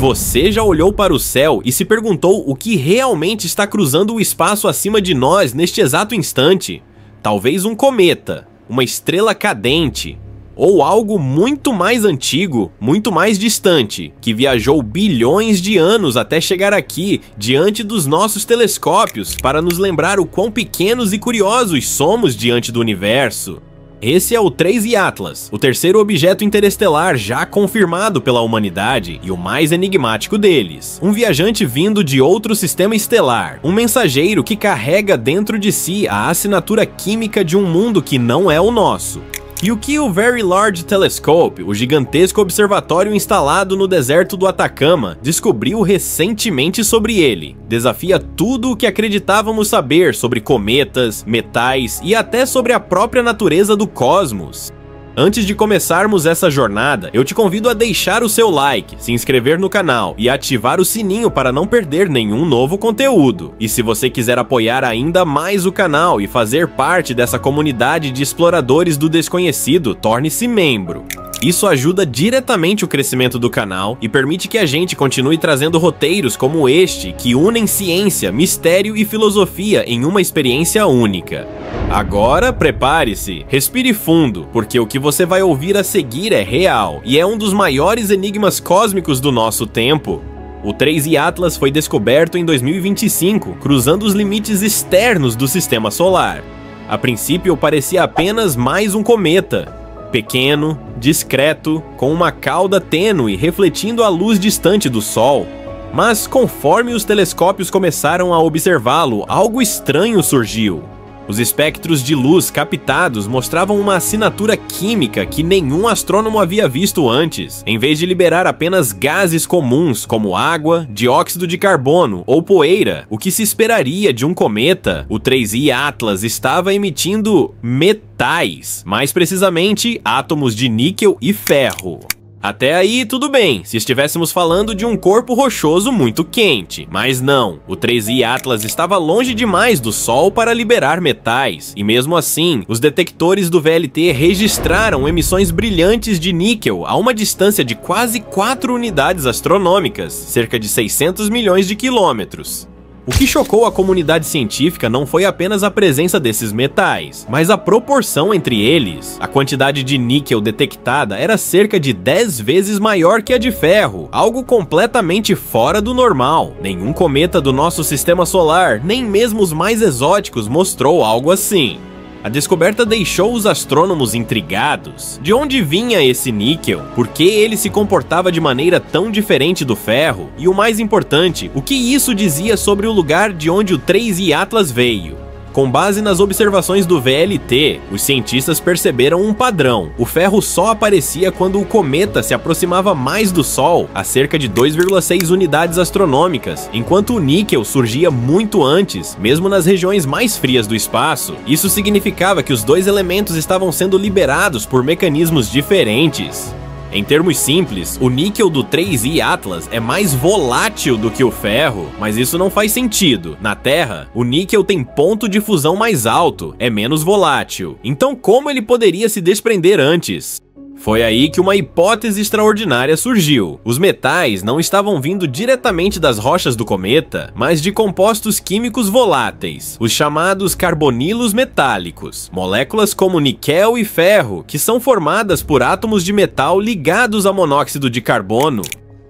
Você já olhou para o céu e se perguntou o que realmente está cruzando o espaço acima de nós neste exato instante? Talvez um cometa, uma estrela cadente, ou algo muito mais antigo, muito mais distante, que viajou bilhões de anos até chegar aqui, diante dos nossos telescópios, para nos lembrar o quão pequenos e curiosos somos diante do universo. Esse é o 3I Atlas, o terceiro objeto interestelar já confirmado pela humanidade e o mais enigmático deles. Um viajante vindo de outro sistema estelar, um mensageiro que carrega dentro de si a assinatura química de um mundo que não é o nosso. E o que o Very Large Telescope, o gigantesco observatório instalado no deserto do Atacama, descobriu recentemente sobre ele? Desafia tudo o que acreditávamos saber sobre cometas, metais e até sobre a própria natureza do cosmos. Antes de começarmos essa jornada, eu te convido a deixar o seu like, se inscrever no canal e ativar o sininho para não perder nenhum novo conteúdo. E se você quiser apoiar ainda mais o canal e fazer parte dessa comunidade de exploradores do desconhecido, torne-se membro. Isso ajuda diretamente o crescimento do canal e permite que a gente continue trazendo roteiros como este, que unem ciência, mistério e filosofia em uma experiência única. Agora, prepare-se, respire fundo, porque o que você vai ouvir a seguir é real e é um dos maiores enigmas cósmicos do nosso tempo. O 3I Atlas foi descoberto em 2025, cruzando os limites externos do sistema solar. A princípio, parecia apenas mais um cometa. Pequeno, discreto, com uma cauda tênue refletindo a luz distante do Sol. Mas conforme os telescópios começaram a observá-lo, algo estranho surgiu. Os espectros de luz captados mostravam uma assinatura química que nenhum astrônomo havia visto antes. Em vez de liberar apenas gases comuns como água, dióxido de carbono ou poeira, o que se esperaria de um cometa, o 3I Atlas estava emitindo metais, mais precisamente átomos de níquel e ferro. Até aí, tudo bem, se estivéssemos falando de um corpo rochoso muito quente. Mas não, o 3I Atlas estava longe demais do Sol para liberar metais. E mesmo assim, os detectores do VLT registraram emissões brilhantes de níquel a uma distância de quase 4 unidades astronômicas, cerca de 600 milhões de quilômetros. O que chocou a comunidade científica não foi apenas a presença desses metais, mas a proporção entre eles. A quantidade de níquel detectada era cerca de 10 vezes maior que a de ferro, algo completamente fora do normal. Nenhum cometa do nosso sistema solar, nem mesmo os mais exóticos, mostrou algo assim. A descoberta deixou os astrônomos intrigados. De onde vinha esse níquel? Por que ele se comportava de maneira tão diferente do ferro? E o mais importante, o que isso dizia sobre o lugar de onde o 3I Atlas veio? Com base nas observações do VLT, os cientistas perceberam um padrão. O ferro só aparecia quando o cometa se aproximava mais do Sol, a cerca de 2,6 unidades astronômicas, enquanto o níquel surgia muito antes, mesmo nas regiões mais frias do espaço. Isso significava que os dois elementos estavam sendo liberados por mecanismos diferentes. Em termos simples, o níquel do 3I Atlas é mais volátil do que o ferro, mas isso não faz sentido. Na Terra, o níquel tem ponto de fusão mais alto, é menos volátil. Então como ele poderia se desprender antes? Foi aí que uma hipótese extraordinária surgiu. Os metais não estavam vindo diretamente das rochas do cometa, mas de compostos químicos voláteis, os chamados carbonilos metálicos, moléculas como níquel e ferro, que são formadas por átomos de metal ligados a monóxido de carbono.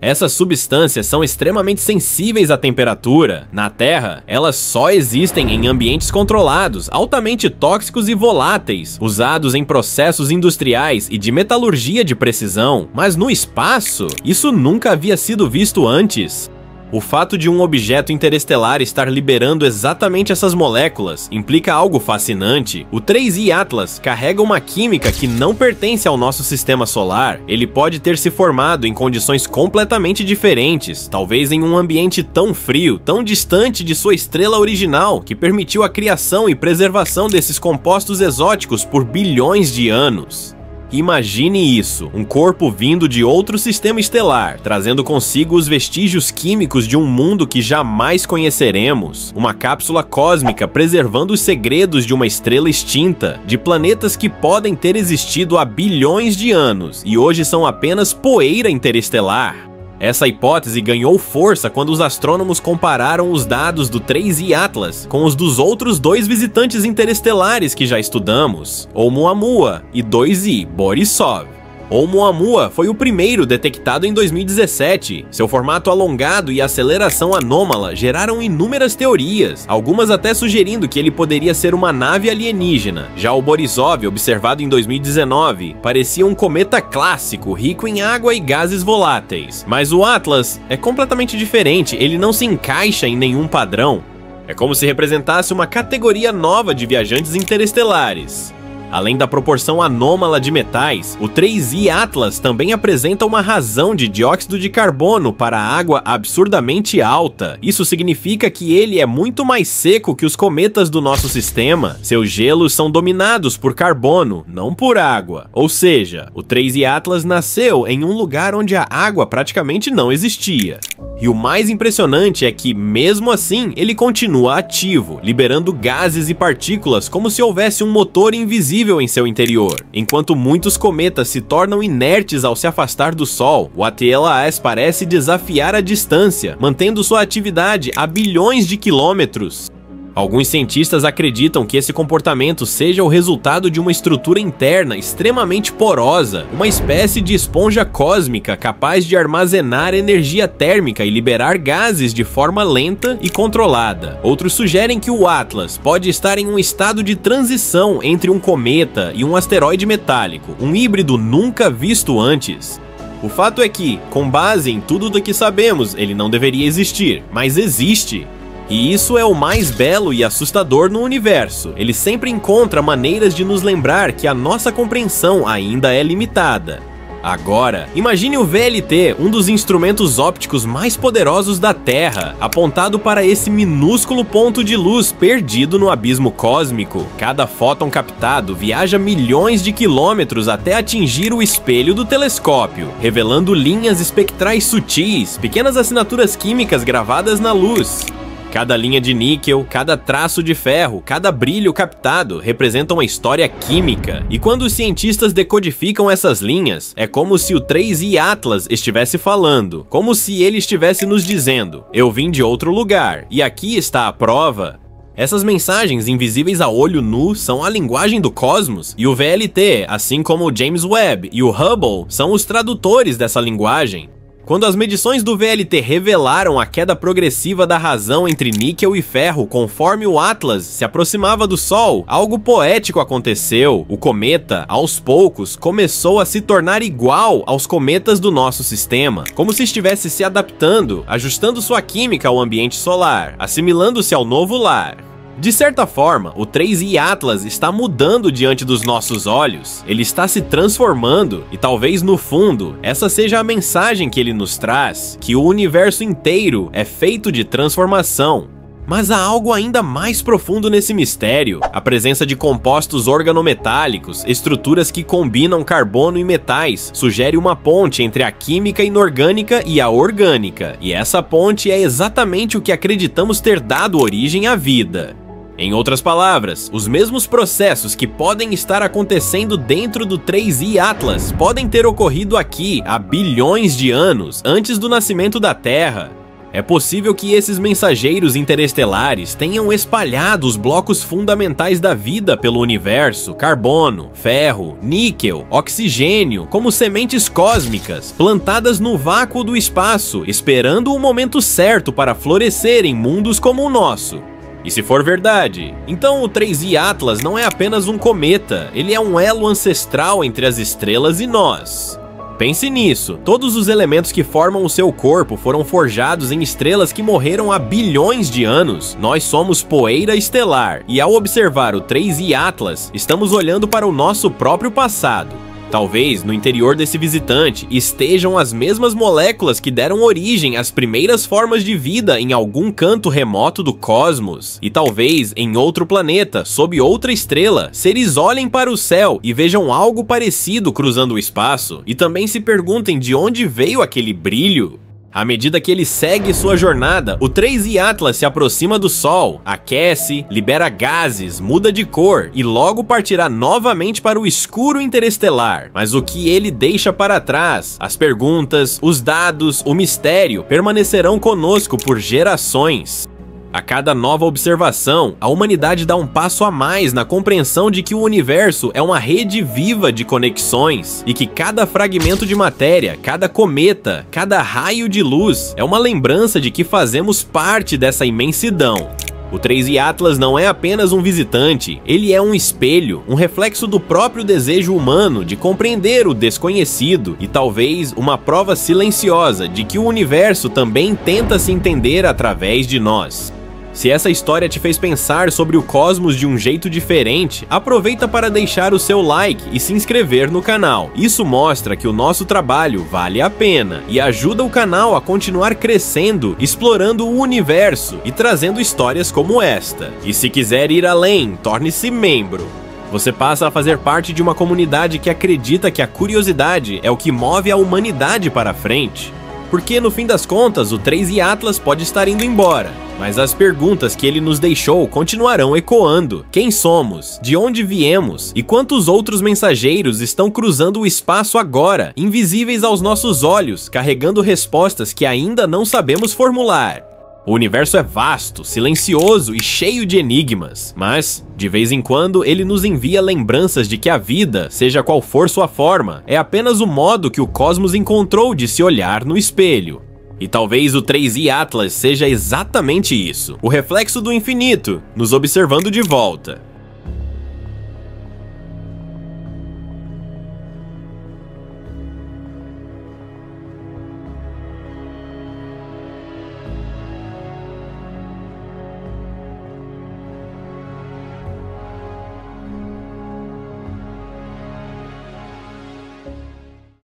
Essas substâncias são extremamente sensíveis à temperatura. Na Terra, elas só existem em ambientes controlados, altamente tóxicos e voláteis, usados em processos industriais e de metalurgia de precisão. Mas no espaço, isso nunca havia sido visto antes. O fato de um objeto interestelar estar liberando exatamente essas moléculas implica algo fascinante. O 3I Atlas carrega uma química que não pertence ao nosso sistema solar. Ele pode ter se formado em condições completamente diferentes, talvez em um ambiente tão frio, tão distante de sua estrela original, que permitiu a criação e preservação desses compostos exóticos por bilhões de anos. Imagine isso, um corpo vindo de outro sistema estelar, trazendo consigo os vestígios químicos de um mundo que jamais conheceremos, uma cápsula cósmica preservando os segredos de uma estrela extinta, de planetas que podem ter existido há bilhões de anos e hoje são apenas poeira interestelar. Essa hipótese ganhou força quando os astrônomos compararam os dados do 3I Atlas com os dos outros dois visitantes interestelares que já estudamos, Oumuamua e 2I Borisov. Oumuamua foi o primeiro detectado em 2017. Seu formato alongado e aceleração anômala geraram inúmeras teorias, algumas até sugerindo que ele poderia ser uma nave alienígena. Já o Borisov, observado em 2019, parecia um cometa clássico, rico em água e gases voláteis. Mas o Atlas é completamente diferente, ele não se encaixa em nenhum padrão. É como se representasse uma categoria nova de viajantes interestelares. Além da proporção anômala de metais, o 3I Atlas também apresenta uma razão de dióxido de carbono para a água absurdamente alta. Isso significa que ele é muito mais seco que os cometas do nosso sistema. Seus gelos são dominados por carbono, não por água. Ou seja, o 3I Atlas nasceu em um lugar onde a água praticamente não existia. E o mais impressionante é que, mesmo assim, ele continua ativo, liberando gases e partículas como se houvesse um motor invisível em seu interior. Enquanto muitos cometas se tornam inertes ao se afastar do Sol, o ATLAS parece desafiar a distância, mantendo sua atividade a bilhões de quilômetros. Alguns cientistas acreditam que esse comportamento seja o resultado de uma estrutura interna extremamente porosa, uma espécie de esponja cósmica capaz de armazenar energia térmica e liberar gases de forma lenta e controlada. Outros sugerem que o Atlas pode estar em um estado de transição entre um cometa e um asteroide metálico, um híbrido nunca visto antes. O fato é que, com base em tudo do que sabemos, ele não deveria existir, mas existe. E isso é o mais belo e assustador no universo. Ele sempre encontra maneiras de nos lembrar que a nossa compreensão ainda é limitada. Agora, imagine o VLT, um dos instrumentos ópticos mais poderosos da Terra, apontado para esse minúsculo ponto de luz perdido no abismo cósmico. Cada fóton captado viaja milhões de quilômetros até atingir o espelho do telescópio, revelando linhas espectrais sutis, pequenas assinaturas químicas gravadas na luz. Cada linha de níquel, cada traço de ferro, cada brilho captado representa uma história química. E quando os cientistas decodificam essas linhas, é como se o 3I Atlas estivesse falando, como se ele estivesse nos dizendo: eu vim de outro lugar, e aqui está a prova. Essas mensagens invisíveis a olho nu são a linguagem do cosmos, e o VLT, assim como o James Webb e o Hubble, são os tradutores dessa linguagem. Quando as medições do VLT revelaram a queda progressiva da razão entre níquel e ferro conforme o Atlas se aproximava do Sol, algo poético aconteceu. O cometa, aos poucos, começou a se tornar igual aos cometas do nosso sistema, como se estivesse se adaptando, ajustando sua química ao ambiente solar, assimilando-se ao novo lar. De certa forma, o 3I Atlas está mudando diante dos nossos olhos, ele está se transformando e talvez no fundo, essa seja a mensagem que ele nos traz, que o universo inteiro é feito de transformação. Mas há algo ainda mais profundo nesse mistério, a presença de compostos organometálicos, estruturas que combinam carbono e metais, sugere uma ponte entre a química inorgânica e a orgânica, e essa ponte é exatamente o que acreditamos ter dado origem à vida. Em outras palavras, os mesmos processos que podem estar acontecendo dentro do 3I Atlas podem ter ocorrido aqui há bilhões de anos antes do nascimento da Terra. É possível que esses mensageiros interestelares tenham espalhado os blocos fundamentais da vida pelo universo: carbono, ferro, níquel, oxigênio, como sementes cósmicas, plantadas no vácuo do espaço, esperando o momento certo para florescer em mundos como o nosso. E se for verdade, então o 3I Atlas não é apenas um cometa, ele é um elo ancestral entre as estrelas e nós. Pense nisso, todos os elementos que formam o seu corpo foram forjados em estrelas que morreram há bilhões de anos. Nós somos poeira estelar, e ao observar o 3I Atlas, estamos olhando para o nosso próprio passado. Talvez, no interior desse visitante, estejam as mesmas moléculas que deram origem às primeiras formas de vida em algum canto remoto do cosmos. E talvez, em outro planeta, sob outra estrela, seres olhem para o céu e vejam algo parecido cruzando o espaço, e também se perguntem de onde veio aquele brilho. À medida que ele segue sua jornada, o 3i Atlas se aproxima do Sol, aquece, libera gases, muda de cor e logo partirá novamente para o escuro interestelar. Mas o que ele deixa para trás, as perguntas, os dados, o mistério, permanecerão conosco por gerações. A cada nova observação, a humanidade dá um passo a mais na compreensão de que o universo é uma rede viva de conexões e que cada fragmento de matéria, cada cometa, cada raio de luz é uma lembrança de que fazemos parte dessa imensidão. O 3i Atlas não é apenas um visitante, ele é um espelho, um reflexo do próprio desejo humano de compreender o desconhecido e talvez uma prova silenciosa de que o universo também tenta se entender através de nós. Se essa história te fez pensar sobre o cosmos de um jeito diferente, aproveita para deixar o seu like e se inscrever no canal. Isso mostra que o nosso trabalho vale a pena e ajuda o canal a continuar crescendo, explorando o universo e trazendo histórias como esta. E se quiser ir além, torne-se membro. Você passa a fazer parte de uma comunidade que acredita que a curiosidade é o que move a humanidade para frente. Porque no fim das contas, o 3i Atlas pode estar indo embora, mas as perguntas que ele nos deixou continuarão ecoando. Quem somos? De onde viemos? E quantos outros mensageiros estão cruzando o espaço agora, invisíveis aos nossos olhos, carregando respostas que ainda não sabemos formular? O universo é vasto, silencioso e cheio de enigmas, mas, de vez em quando, ele nos envia lembranças de que a vida, seja qual for sua forma, é apenas o modo que o cosmos encontrou de se olhar no espelho. E talvez o 3i Atlas seja exatamente isso, o reflexo do infinito, nos observando de volta.